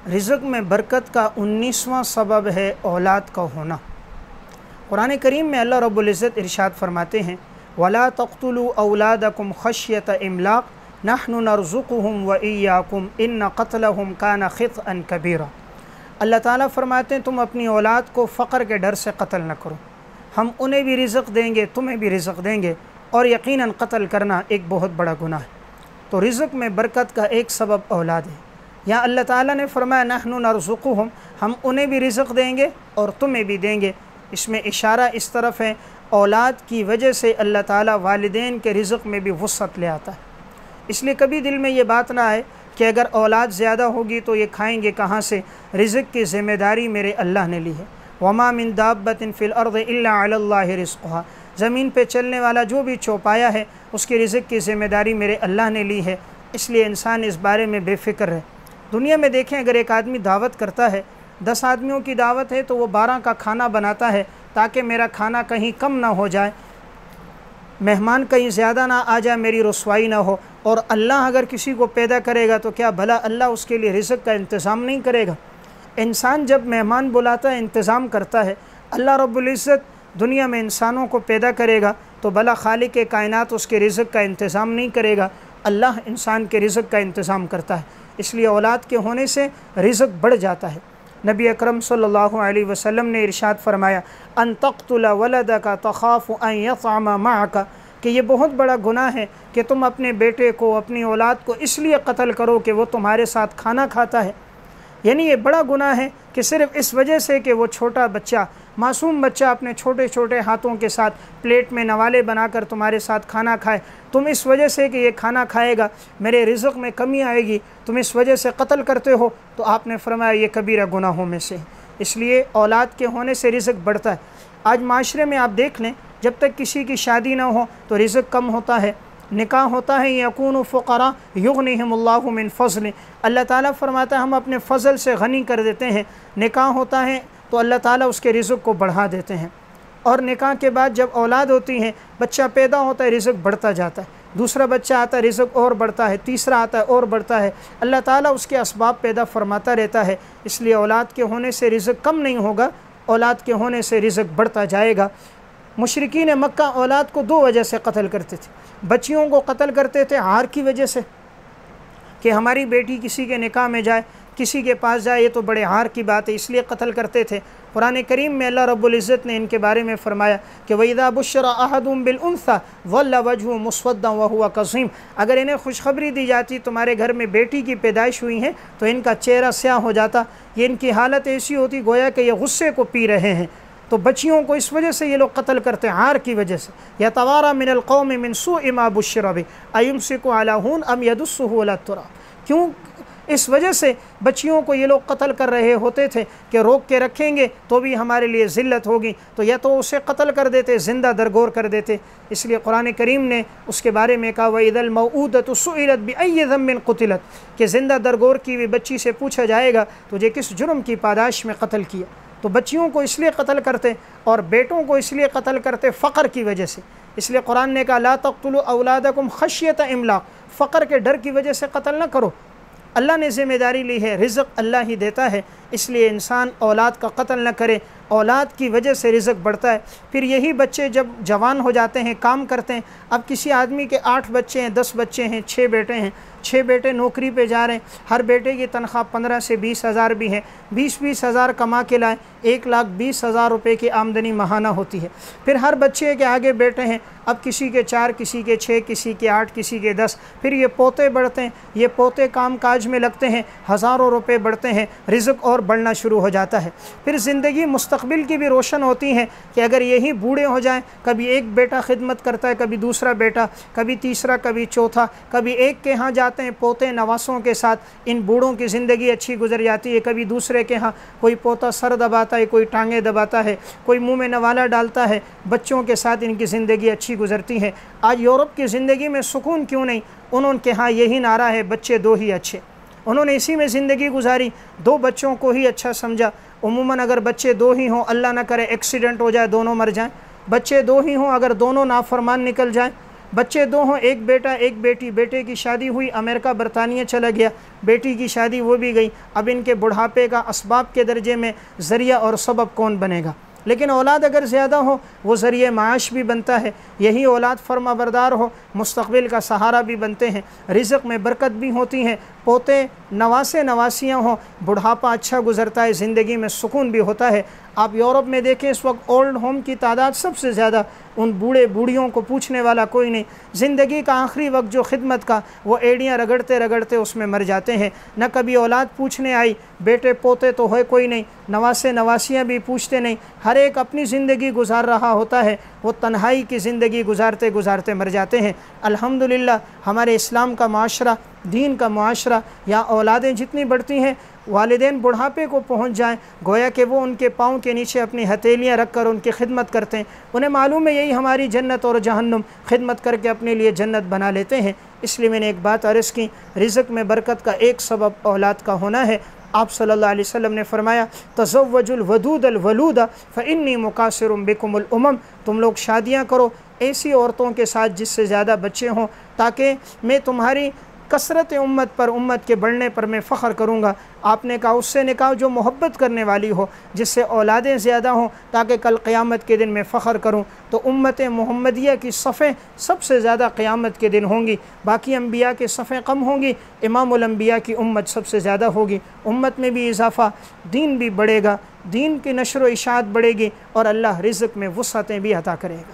रिज़्क़ में बरकत का 19वां सबब है औलाद का होना। कुरान करीम में अल्लाह रब्बुल इज़्ज़त इरशाद फरमाते हैं, वला तक़्तुलू औलादकुम खश्यत इमलाक़ नहनु नरज़ुक़ुहुम व इय्याकुम इन्न क़त्लहुम कान ख़ित्अन कबीरा। अल्लाह ताला फरमाते हैं, तुम अपनी औलाद को फ़क़र के डर से कत्ल न करो, हम उन्हें भी रिज़्क़ देंगे, तुम्हें भी रिज़्क़ देंगे, और यकीनन कत्ल करना एक बहुत बड़ा गुनाह है। तो रिज़्क़ में बरकत का एक सबब औलाद है। यहाँ अल्लाह ताला ने फरमाया नहनु नरज़ुक़ुहुम, हम उन्हें भी रिज़्क़ देंगे और तुम्हें भी देंगे। इसमें इशारा इस तरफ है, औलाद की वजह से अल्लाह ताला वालिदैन के रिज़्क़ में भी वुसअत ले आता है। इसलिए कभी दिल में ये बात ना आए कि अगर औलाद ज़्यादा होगी तो ये खाएंगे कहाँ से। रिज़्क़ की ज़िम्मेदारी मेरे अल्लाह ने ली है। वमा मिन दाब्बतिन फ़िल अर्ज़ि इल्ला अलल्लाहि रिज़्क़ुहा, ज़मीन पे चलने वाला जो भी चौपाया है उसकी रिज़्क़ की ज़िम्मेदारी मेरे अल्लाह ने ली है। इसलिए इंसान इस बारे में बेफ़िक्र है। दुनिया में देखें, अगर एक आदमी दावत करता है, 10 आदमियों की दावत है तो वो 12 का खाना बनाता है ताकि मेरा खाना कहीं कम ना हो जाए, मेहमान कहीं ज़्यादा ना आ जाए, मेरी रुसवाई ना हो। और अल्लाह अगर किसी को पैदा करेगा तो क्या भला अल्लाह उसके लिए रिज़्क़ का इंतज़ाम नहीं करेगा? इंसान जब मेहमान बुलाता है, इंतज़ाम करता है, अल्लाह रब्बुल इज़्ज़त दुनिया में इंसानों को पैदा करेगा तो भला खालिक कायनात उसके रिज़्क़ का इंतज़ाम नहीं करेगा? अल्लाह इंसान के रिज़्क़ का इंतज़ाम करता है। इसलिए औलाद के होने से रिज़्क़ बढ़ जाता है। नबी अकरम सल्लल्लाहु अलैहि वसल्लम ने इरशाद फरमाया, अन तक़्तुला वलदका तख़ाफ़ु अन यतअम मअका, कि ये बहुत बड़ा गुनाह है कि तुम अपने बेटे को, अपनी औलाद को इसलिए कत्ल करो कि वो तुम्हारे साथ खाना खाता है। यानी ये बड़ा गुनाह है कि सिर्फ़ इस वजह से कि वो छोटा बच्चा, मासूम बच्चा अपने छोटे छोटे हाथों के साथ प्लेट में नवाले बनाकर तुम्हारे साथ खाना खाए, तुम इस वजह से कि ये खाना खाएगा मेरे रिज़्क़ में कमी आएगी, तुम इस वजह से कत्ल करते हो, तो आपने फरमाया ये कबीरा गुनाहों में से। इसलिए औलाद के होने से रिज़्क़ बढ़ता है। आज माशरे में आप देख लें, जब तक किसी की शादी ना हो तो रिज़्क़ कम होता है। निकाह होता है, यकूनु फ़ुक़रा युग़निहिमुल्लाहु मिन फ़ज़्लिही, अल्लाह ताला फरमाता है हम अपने फ़ज़ल से गनी कर देते हैं। निकाह होता है तो अल्लाह ताला उसके रिज़्क़ को बढ़ा देते हैं। और निकाह के बाद जब औलाद होती हैं, बच्चा पैदा होता है, रिज़्क़ बढ़ता जाता है, दूसरा बच्चा आता है, रिज़्क़ और बढ़ता है, तीसरा आता है और बढ़ता है। अल्लाह ताला उसके असबाब पैदा फरमाता रहता है। इसलिए औलाद के होने से रिज़्क़ कम नहीं होगा, औलाद के होने से रिज़्क़ बढ़ता जाएगा। मुशरिकीन मक्का औलाद को 2 वजह से कत्ल करते थे। बच्चियों को कत्ल करते थे आर की वजह से कि हमारी बेटी किसी के निकाह में जाए, किसी के पास जाए, ये तो बड़े हार की बात है, इसलिए कत्ल करते थे। कुरान करीम में अल्लाह रब्बुल इज़्ज़त ने इनके बारे में फ़रमाया कि वइज़ा बुश्शिरा अहदुहुम बिल उन्सा वल्ला वजहुहु मुस्वद्दन व हुवा कज़ीम, अगर इन्हें खुशखबरी दी जाती तुम्हारे घर में बेटी की पैदाइश हुई है तो इनका चेहरा स्याह हो जाता, ये इनकी हालत ऐसी होती गोया कि ये गुस्से को पी रहे हैं। तो बच्चियों को इस वजह से ये लोग कत्ल करते हैं, हार की वजह से। या तवारा मिनल कौमि मिन सूइ मा बुश्शिरा बिही अयुमसिकु अला हुन अम यदुस्सुहु अला तुराब, क्यों इस वजह से बच्चियों को ये लोग कत्ल कर रहे होते थे कि रोक के रखेंगे तो भी हमारे लिए ज़िल्लत होगी, तो या तो उसे कत्ल कर देते, ज़िंदा दरगोर कर देते। इसलिए कुरान करीम ने उसके बारे में कहा वइज़ल मौऊदतु सुइलत बिअय्यि ज़म्बिन क़ुतिलत, कि ज़िंदा दरगोर की हुई बच्ची से पूछा जाएगा तुझे किस जुर्म की पादाश में कत्ल किया। तो बच्चियों को इसलिए कत्ल करते और बेटों को इसलिए कत्ल करते फ़क़र की वजह से। इसलिए कुरान ने कहा ला तक़्तुलू औलादकुम खश्यत इमलाक़, फ़क़र के डर की वजह से कत्ल न करो। अल्लाह ने ज़िम्मेदारी ली है, रिज़्क़ अल्लाह ही देता है, इसलिए इंसान औलाद का कत्ल न करे, औलाद की वजह से रिज़्क़ बढ़ता है। फिर यही बच्चे जब जवान हो जाते हैं, काम करते हैं, अब किसी आदमी के 8 बच्चे हैं, 10 बच्चे हैं, 6 बेटे हैं, 6 बेटे नौकरी पे जा रहे हैं, हर बेटे की तनख्वाह 15 से 20 हज़ार भी है, 20-20 हज़ार कमा के लाएँ, 1,20,000 रुपये की आमदनी माहाना होती है। फिर हर बच्चे के आगे बेटे हैं, अब किसी के 4, किसी के 6, किसी के 8, किसी के 10, फिर ये पोते बढ़ते हैं, ये पोते काम काज में लगते हैं, हज़ारों रुपये बढ़ते हैं, रिज़्क़ और बढ़ना शुरू हो जाता है। फिर ज़िंदगी मुस्तक़बिल की भी रोशन होती है कि अगर यही बूढ़े हो जाएं, कभी एक बेटा खिदमत करता है, कभी दूसरा बेटा, कभी तीसरा, कभी चौथा, कभी एक के यहाँ जाते हैं पोते नवासों के साथ, इन बूढ़ों की ज़िंदगी अच्छी गुजर जाती है। कभी दूसरे के यहाँ कोई पोता सर दबाता है, कोई टांगें दबाता है, कोई मुँह में नवाला डालता है, बच्चों के साथ इनकी ज़िंदगी अच्छी गुजरती है। आज यूरोप की ज़िंदगी में सुकून क्यों नहीं? उनके यहाँ यही नारा है, बच्चे 2 ही अच्छे। उन्होंने इसी में ज़िंदगी गुजारी, 2 बच्चों को ही अच्छा समझा। उमूमन अगर बच्चे 2 ही हों, अल्लाह ना करे एक्सीडेंट हो जाए, दोनों मर जाएं, बच्चे 2 ही हों, अगर दोनों नाफरमान निकल जाएं, बच्चे दो हों, एक बेटा एक बेटी, बेटे की शादी हुई, अमेरिका बरतानिया चला गया, बेटी की शादी वो भी गई, अब इनके बुढ़ापे का असबाब के दर्जे में ज़रिया और सबब कौन बनेगा? लेकिन औलाद अगर ज़्यादा हो वो ज़रिए माश भी बनता है, यही औलाद फर्माबरदार हो मुस्तक़बिल का सहारा भी बनते हैं, रिज़्क़ में बरकत भी होती है, पोते नवासे नवासियाँ हों, बुढ़ापा अच्छा गुज़रता है, ज़िंदगी में सुकून भी होता है। आप यूरोप में देखें इस वक्त ओल्ड होम की तादाद सबसे ज़्यादा, उन बूढ़े बूढ़ियों को पूछने वाला कोई नहीं, ज़िंदगी का आखिरी वक्त जो खिदमत का वो एड़ियाँ रगड़ते रगड़ते उसमें मर जाते हैं। न कभी औलाद पूछने आई, बेटे पोते तो है कोई नहीं, नवासे नवासियाँ भी पूछते नहीं, हर एक अपनी ज़िंदगी गुजार रहा होता है, वो तन्हाई की ज़िंदगी गुजारते गुजारते मर जाते हैं। अल्हम्दुलिल्लाह हमारे इस्लाम का माशरा, दीन का माशरा, या औलादें जितनी बढ़ती हैं वालिदैन बुढ़ापे को पहुंच जाएं, गोया कि वो उनके पाँव के नीचे अपनी हथेलियां रख कर उनकी खिदमत करते हैं, उन्हें मालूम है यही हमारी जन्नत और जहन्नुम, खिदमत करके अपने लिए जन्नत बना लेते हैं। इसलिए मैंने एक बात अर्ज़ की, रिज़्क़ में बरकत का एक सबब औलाद का होना है। आप सल्लल्लाहु अलैहि वसल्लम ने फरमाया, तज़व्वजुल वदूदल वलूदा फ़इन्नी मुकासिरुम बिकुमुल उमम, तुम लोग शादियाँ करो ऐसी औरतों के साथ जिससे ज़्यादा बच्चे हों, ताकि मैं तुम्हारी कसरत उम्मत पर, उम्मत के बढ़ने पर मैं फ़ख्र करूँगा। आपने कहा उससे निकाह जो मोहब्बत करने वाली हो, जिससे औलादें ज़्यादा हों, ताकि कल क़यामत के दिन मैं फ़ख्र करूँ। तो उम्मत मुहम्मदिया की सफ़ें सबसे ज़्यादा क़यामत के दिन होंगी, बाकी अम्बिया के सफ़ें कम होंगी, इमामुल अम्बिया की उम्मत सबसे ज़्यादा होगी। उम्मत में भी इजाफ़ा, दीन भी बढ़ेगा, दीन की नशर व इशाअत बढ़ेगी और अल्लाह रिज़्क़ में वुसअतें भी अता करेगा।